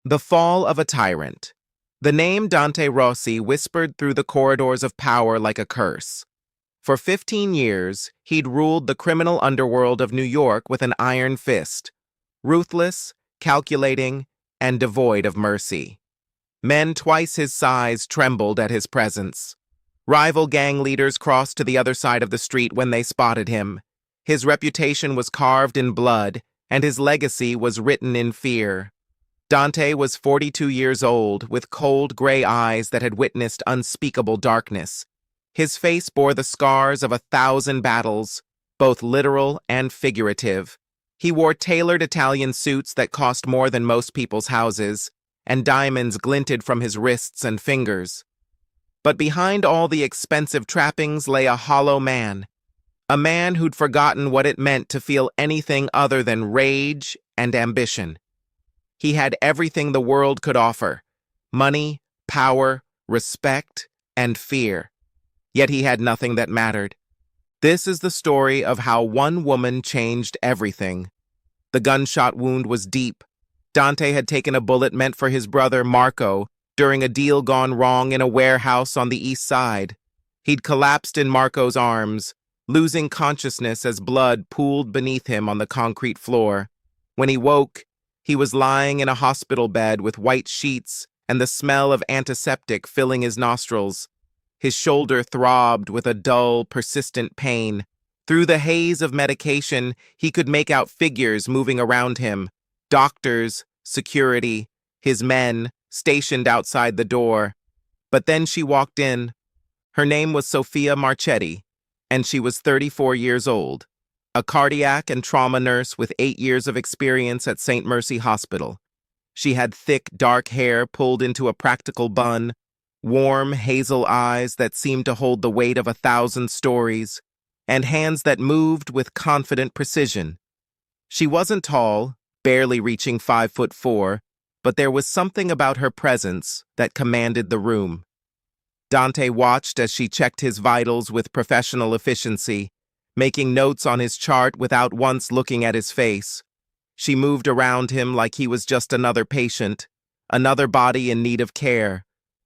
The Fall of a Tyrant. The name Dante Rossi whispered through the corridors of power like a curse. For 15 years, he'd ruled the criminal underworld of New York with an iron fist, ruthless, calculating, and devoid of mercy. Men twice his size trembled at his presence. Rival gang leaders crossed to the other side of the street when they spotted him. His reputation was carved in blood, and his legacy was written in fear. Dante was 42 years old, with cold gray eyes that had witnessed unspeakable darkness. His face bore the scars of 1,000 battles, both literal and figurative. He wore tailored Italian suits that cost more than most people's houses, and diamonds glinted from his wrists and fingers. But behind all the expensive trappings lay a hollow man, a man who'd forgotten what it meant to feel anything other than rage and ambition. He had everything the world could offer: money, power, respect, and fear. Yet he had nothing that mattered. This is the story of how one woman changed everything. The gunshot wound was deep. Dante had taken a bullet meant for his brother, Marco, during a deal gone wrong in a warehouse on the east side. He'd collapsed in Marco's arms, losing consciousness as blood pooled beneath him on the concrete floor. When he woke, he was lying in a hospital bed with white sheets and the smell of antiseptic filling his nostrils. His shoulder throbbed with a dull, persistent pain. Through the haze of medication, he could make out figures moving around him: doctors, security, his men, stationed outside the door. But then she walked in. Her name was Sofia Marchetti, and she was 34 years old, a cardiac and trauma nurse with 8 years of experience at St. Mercy Hospital. She had thick, dark hair pulled into a practical bun, warm, hazel eyes that seemed to hold the weight of 1,000 stories, and hands that moved with confident precision. She wasn't tall, barely reaching 5'4", but there was something about her presence that commanded the room. Dante watched as she checked his vitals with professional efficiency, making notes on his chart without once looking at his face. She moved around him like he was just another patient, another body in need of care.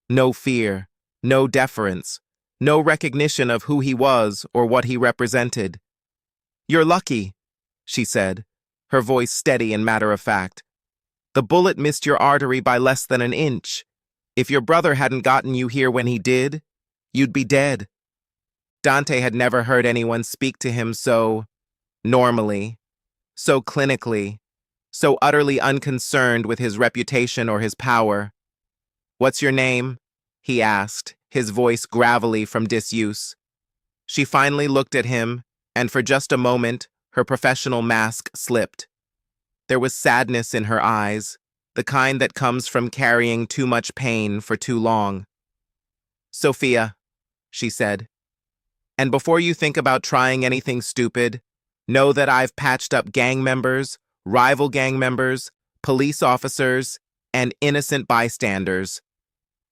No fear, no deference, no recognition of who he was or what he represented. "You're lucky," she said, her voice steady and matter-of-fact. "The bullet missed your artery by less than an inch. If your brother hadn't gotten you here when he did, you'd be dead." Dante had never heard anyone speak to him so normally, so clinically, so utterly unconcerned with his reputation or his power. "What's your name?" he asked, his voice gravelly from disuse. She finally looked at him, and for just a moment, her professional mask slipped. There was sadness in her eyes, the kind that comes from carrying too much pain for too long. "Sophia," she said, "and before you think about trying anything stupid, know that I've patched up gang members, rival gang members, police officers, and innocent bystanders.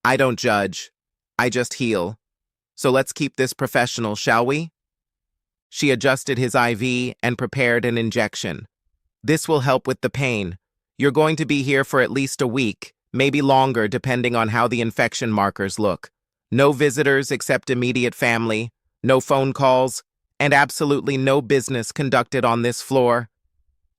I don't judge, I just heal. So let's keep this professional, shall we?" She adjusted his IV and prepared an injection. "This will help with the pain. You're going to be here for at least a week, maybe longer depending on how the infection markers look. No visitors except immediate family, no phone calls, and absolutely no business conducted on this floor.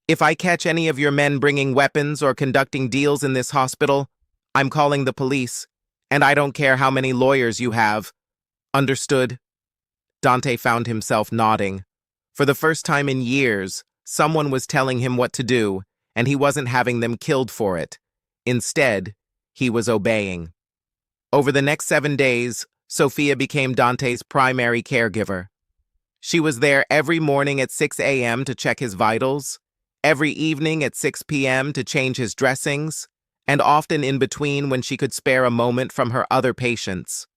If I catch any of your men bringing weapons or conducting deals in this hospital, I'm calling the police, and I don't care how many lawyers you have. Understood?" Dante found himself nodding. For the first time in years, someone was telling him what to do, and he wasn't having them killed for it. Instead, he was obeying. Over the next 7 days, Sophia became Dante's primary caregiver. She was there every morning at 6 a.m. to check his vitals, every evening at 6 p.m. to change his dressings, and often in between when she could spare a moment from her other patients.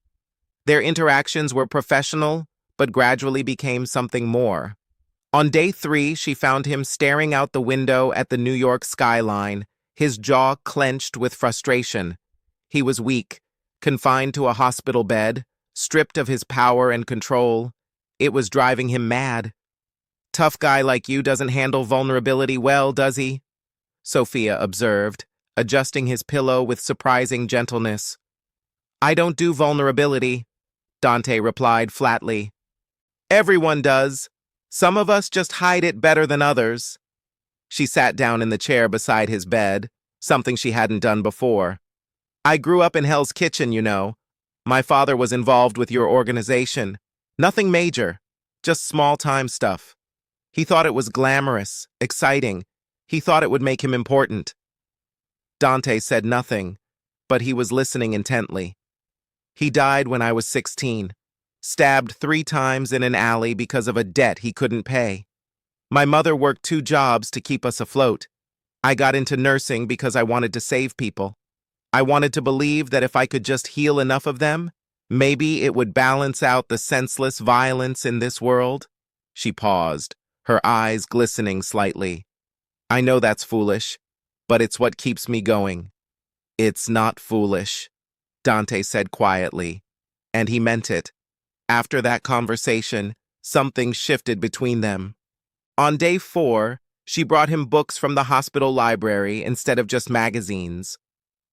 Their interactions were professional, but gradually became something more. On day 3, she found him staring out the window at the New York skyline, his jaw clenched with frustration. He was weak, confined to a hospital bed, stripped of his power and control. It was driving him mad. "Tough guy like you doesn't handle vulnerability well, does he?" Sophia observed, adjusting his pillow with surprising gentleness. "I don't do vulnerability," Dante replied flatly. "Everyone does. Some of us just hide it better than others." She sat down in the chair beside his bed, something she hadn't done before. "I grew up in Hell's Kitchen, you know. My father was involved with your organization. Nothing major, just small-time stuff. He thought it was glamorous, exciting. He thought it would make him important." Dante said nothing, but he was listening intently. "He died when I was 16, stabbed 3 times in an alley because of a debt he couldn't pay. My mother worked 2 jobs to keep us afloat. I got into nursing because I wanted to save people. I wanted to believe that if I could just heal enough of them, maybe it would balance out the senseless violence in this world." She paused, her eyes glistening slightly. "I know that's foolish, but it's what keeps me going." "It's not foolish," Dante said quietly, and he meant it. After that conversation, something shifted between them. On day 4, she brought him books from the hospital library instead of just magazines.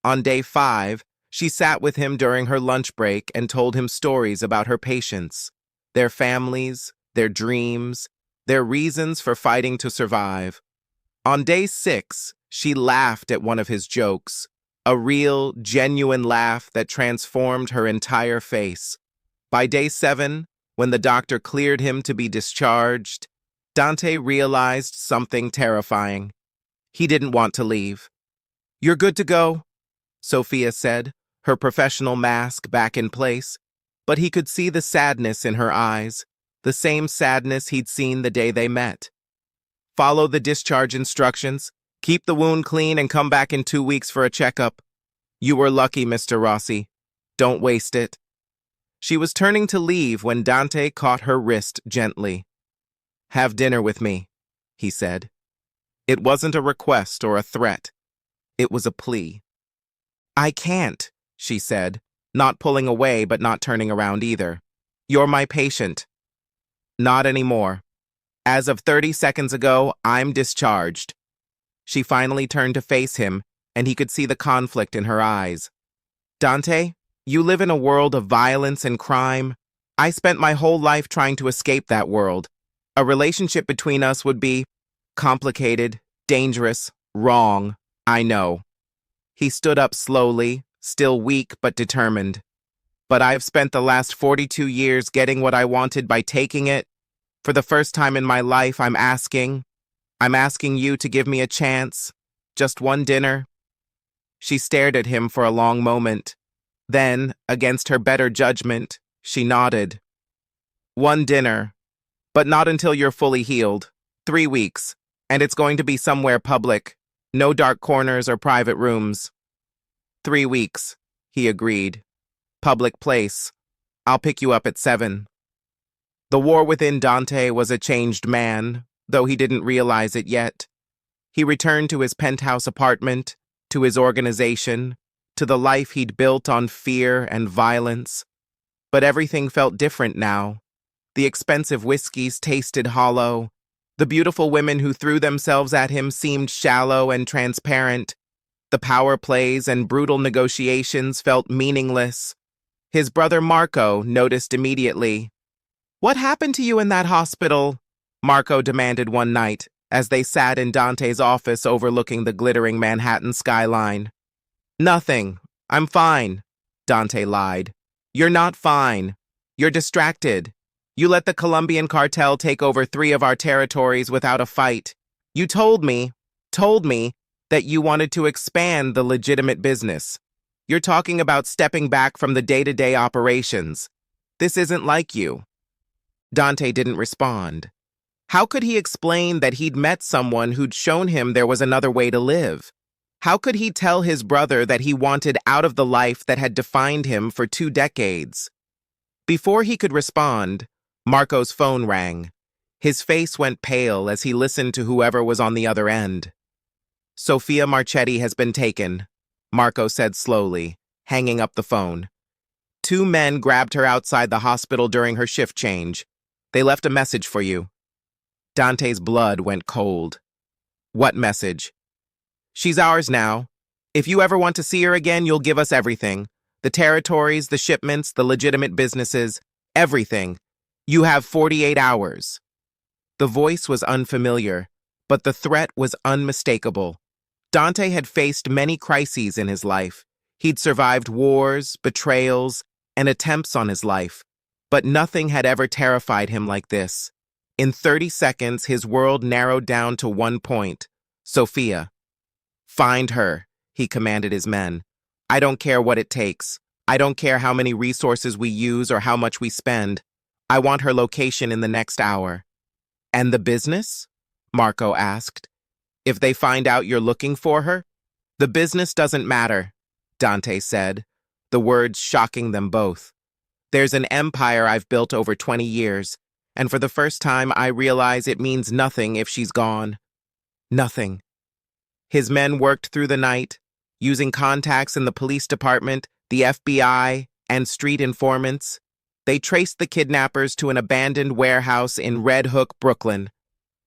On day 5, she sat with him during her lunch break and told him stories about her patients, their families, their dreams, their reasons for fighting to survive. On day 6, she laughed at one of his jokes, a real, genuine laugh that transformed her entire face. By day 7, when the doctor cleared him to be discharged, Dante realized something terrifying. He didn't want to leave. "You're good to go," Sophia said, her professional mask back in place, but he could see the sadness in her eyes, the same sadness he'd seen the day they met. "Follow the discharge instructions, keep the wound clean, and come back in 2 weeks for a checkup. You were lucky, Mr. Rossi. Don't waste it." She was turning to leave when Dante caught her wrist gently. "Have dinner with me," he said. It wasn't a request or a threat. It was a plea. "I can't," she said, not pulling away but not turning around either. "You're my patient." "Not anymore. As of 30 seconds ago, I'm discharged." She finally turned to face him, and he could see the conflict in her eyes. "Dante, you live in a world of violence and crime. I spent my whole life trying to escape that world. A relationship between us would be complicated, dangerous, wrong. I know." He stood up slowly, still weak but determined. "But I've spent the last 42 years getting what I wanted by taking it. For the first time in my life, I'm asking you to give me a chance. Just one dinner." She stared at him for a long moment. Then, against her better judgment, she nodded. "One dinner, but not until you're fully healed. 3 weeks, and it's going to be somewhere public. No dark corners or private rooms." 3 weeks, he agreed. "Public place. I'll pick you up at 7. The war within Dante was a changed man, though he didn't realize it yet. He returned to his penthouse apartment, to his organization, to the life he'd built on fear and violence. But everything felt different now. The expensive whiskeys tasted hollow. The beautiful women who threw themselves at him seemed shallow and transparent. The power plays and brutal negotiations felt meaningless. His brother Marco noticed immediately. "What happened to you in that hospital?" Marco demanded one night, as they sat in Dante's office overlooking the glittering Manhattan skyline. "Nothing. I'm fine," Dante lied. "You're not fine. You're distracted. You let the Colombian cartel take over 3 of our territories without a fight. You told me that you wanted to expand the legitimate business. You're talking about stepping back from the day-to-day operations. This isn't like you." Dante didn't respond. How could he explain that he'd met someone who'd shown him there was another way to live? How could he tell his brother that he wanted out of the life that had defined him for 2 decades? Before he could respond, Marco's phone rang. His face went pale as he listened to whoever was on the other end. "Sophia Marchetti has been taken," Marco said slowly, hanging up the phone. "2 men grabbed her outside the hospital during her shift change. They left a message for you." Dante's blood went cold. "What message?" "She's ours now. If you ever want to see her again, you'll give us everything. The territories, the shipments, the legitimate businesses, everything. You have 48 hours. The voice was unfamiliar, but the threat was unmistakable. Dante had faced many crises in his life. He'd survived wars, betrayals, and attempts on his life, but nothing had ever terrified him like this. In 30 seconds, his world narrowed down to one point: Sophia. Find her, he commanded his men. I don't care what it takes. I don't care how many resources we use or how much we spend. I want her location in the next hour. And the business? Marco asked. If they find out you're looking for her? The business doesn't matter, Dante said, the words shocking them both. There's an empire I've built over 20 years, and for the first time I realize it means nothing if she's gone. Nothing. His men worked through the night, using contacts in the police department, the FBI, and street informants. They traced the kidnappers to an abandoned warehouse in Red Hook, Brooklyn.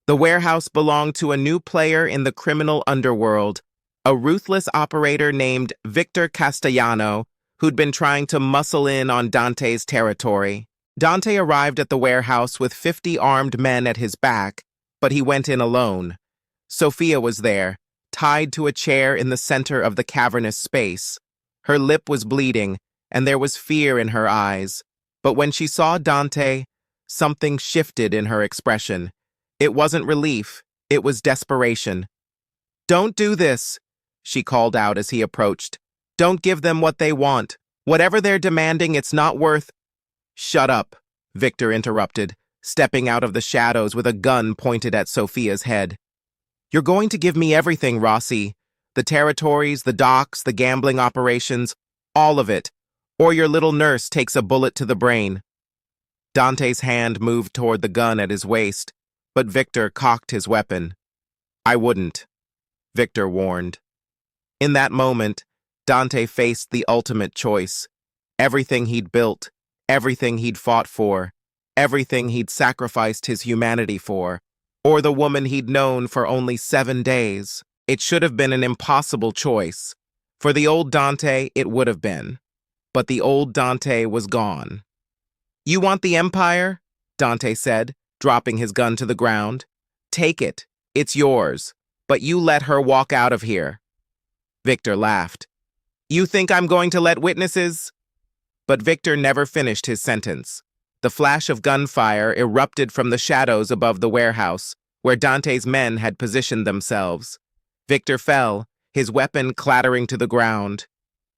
The warehouse belonged to a new player in the criminal underworld, a ruthless operator named Victor Castellano, who'd been trying to muscle in on Dante's territory. Dante arrived at the warehouse with 50 armed men at his back, but he went in alone. Sophia was there, tied to a chair in the center of the cavernous space. Her lip was bleeding, and there was fear in her eyes. But when she saw Dante, something shifted in her expression. It wasn't relief, it was desperation. "Don't do this," she called out as he approached. "Don't give them what they want. Whatever they're demanding, it's not worth—" "Shut up," Victor interrupted, stepping out of the shadows with a gun pointed at Sophia's head. "You're going to give me everything, Rossi. The territories, the docks, the gambling operations, all of it. Or your little nurse takes a bullet to the brain." Dante's hand moved toward the gun at his waist, but Victor cocked his weapon. "I wouldn't," Victor warned. In that moment, Dante faced the ultimate choice. Everything he'd built, everything he'd fought for, everything he'd sacrificed his humanity for, or the woman he'd known for only 7 days. It should have been an impossible choice. For the old Dante, it would have been. But the old Dante was gone. "You want the Empire?" Dante said, dropping his gun to the ground. "Take it. It's yours. But you let her walk out of here." Victor laughed. "You think I'm going to let witnesses?" But Victor never finished his sentence. The flash of gunfire erupted from the shadows above the warehouse, where Dante's men had positioned themselves. Victor fell, his weapon clattering to the ground.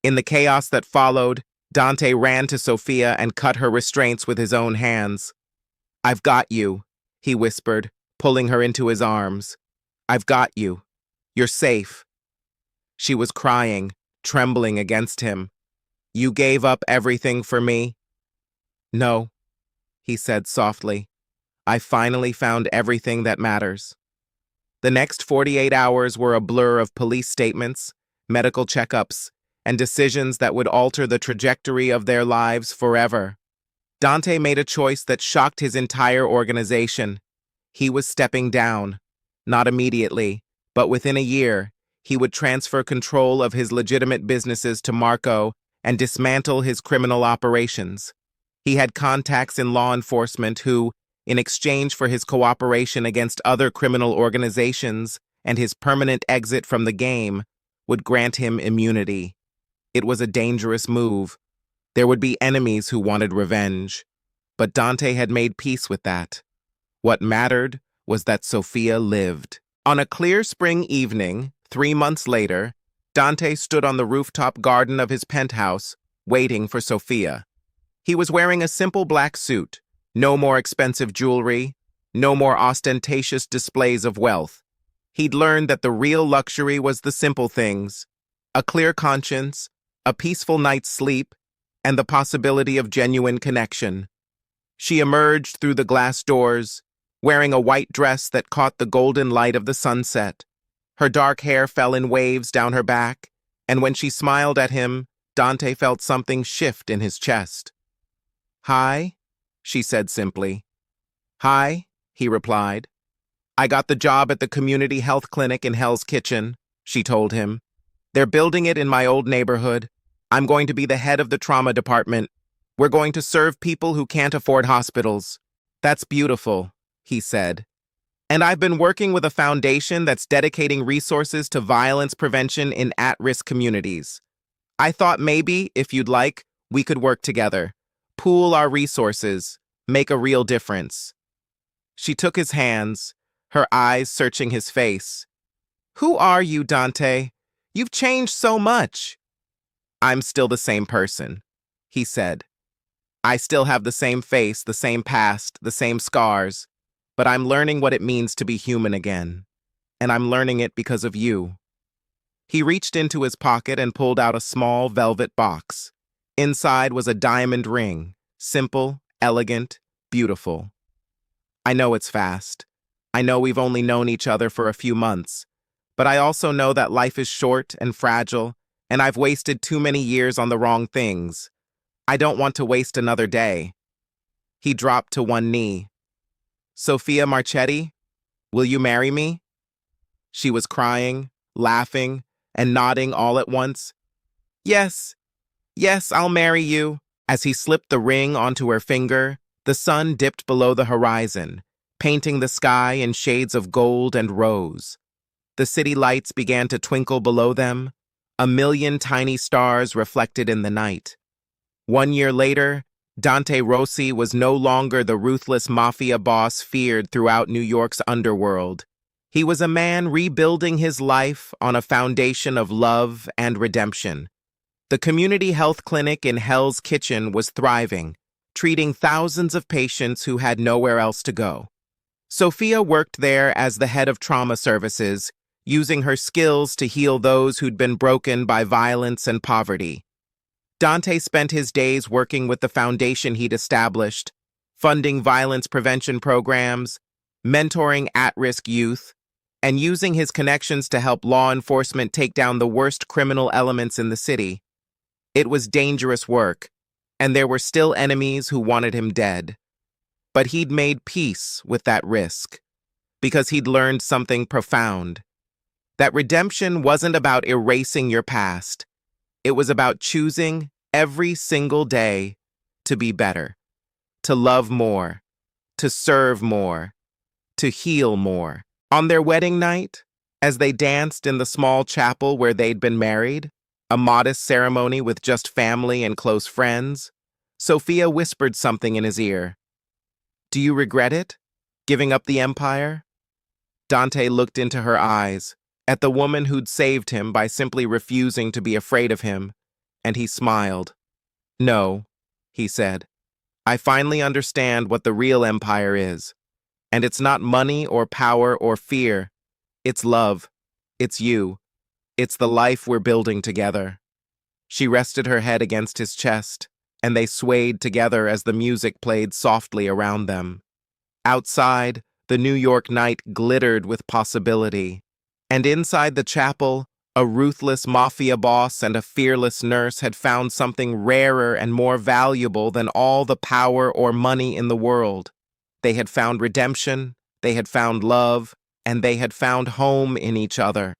In the chaos that followed, Dante ran to Sophia and cut her restraints with his own hands. "I've got you," he whispered, pulling her into his arms. "I've got you. You're safe." She was crying, trembling against him. "You gave up everything for me?" "No," he said softly. "I finally found everything that matters." The next 48 hours were a blur of police statements, medical checkups, and decisions that would alter the trajectory of their lives forever. Dante made a choice that shocked his entire organization. He was stepping down. Not immediately, but within a year, he would transfer control of his legitimate businesses to Marco and dismantle his criminal operations. He had contacts in law enforcement who, in exchange for his cooperation against other criminal organizations and his permanent exit from the game, would grant him immunity. It was a dangerous move. There would be enemies who wanted revenge. But Dante had made peace with that. What mattered was that Sophia lived. On a clear spring evening, 3 months later, Dante stood on the rooftop garden of his penthouse, waiting for Sophia. He was wearing a simple black suit, no more expensive jewelry, no more ostentatious displays of wealth. He'd learned that the real luxury was the simple things: a clear conscience, a peaceful night's sleep, and the possibility of genuine connection. She emerged through the glass doors, wearing a white dress that caught the golden light of the sunset. Her dark hair fell in waves down her back, and when she smiled at him, Dante felt something shift in his chest. "Hi," she said simply. "Hi," he replied. "I got the job at the community health clinic in Hell's Kitchen," she told him. They're building it in my old neighborhood. I'm going to be the head of the trauma department. We're going to serve people who can't afford hospitals. That's beautiful, he said. And I've been working with a foundation that's dedicating resources to violence prevention in at-risk communities. I thought maybe, if you'd like, we could work together, pool our resources, make a real difference. She took his hands, her eyes searching his face. Who are you, Dante? You've changed so much. I'm still the same person, he said. I still have the same face, the same past, the same scars, but I'm learning what it means to be human again. And I'm learning it because of you. He reached into his pocket and pulled out a small velvet box. Inside was a diamond ring, simple, elegant, beautiful. I know it's fast. I know we've only known each other for a few months, but I also know that life is short and fragile, and I've wasted too many years on the wrong things. I don't want to waste another day. He dropped to one knee. Sophia Marchetti, will you marry me? She was crying, laughing, and nodding all at once. Yes, yes, I'll marry you. As he slipped the ring onto her finger, the sun dipped below the horizon, painting the sky in shades of gold and rose. The city lights began to twinkle below them, a million tiny stars reflected in the night. 1 year later, Dante Rossi was no longer the ruthless mafia boss feared throughout New York's underworld. He was a man rebuilding his life on a foundation of love and redemption. The community health clinic in Hell's Kitchen was thriving, treating thousands of patients who had nowhere else to go. Sophia worked there as the head of trauma services, using her skills to heal those who'd been broken by violence and poverty. Dante spent his days working with the foundation he'd established, funding violence prevention programs, mentoring at-risk youth, and using his connections to help law enforcement take down the worst criminal elements in the city. It was dangerous work, and there were still enemies who wanted him dead. But he'd made peace with that risk, because he'd learned something profound. That redemption wasn't about erasing your past. It was about choosing every single day to be better, to love more, to serve more, to heal more. On their wedding night, as they danced in the small chapel where they'd been married, a modest ceremony with just family and close friends, Sophia whispered something in his ear. Do you regret it? Giving up the empire? Dante looked into her eyes, at the woman who'd saved him by simply refusing to be afraid of him, and he smiled. No, he said. I finally understand what the real empire is. And it's not money or power or fear. It's love. It's you. It's the life we're building together. She rested her head against his chest, and they swayed together as the music played softly around them. Outside, the New York night glittered with possibility. And inside the chapel, a ruthless mafia boss and a fearless nurse had found something rarer and more valuable than all the power or money in the world. They had found redemption, they had found love, and they had found home in each other.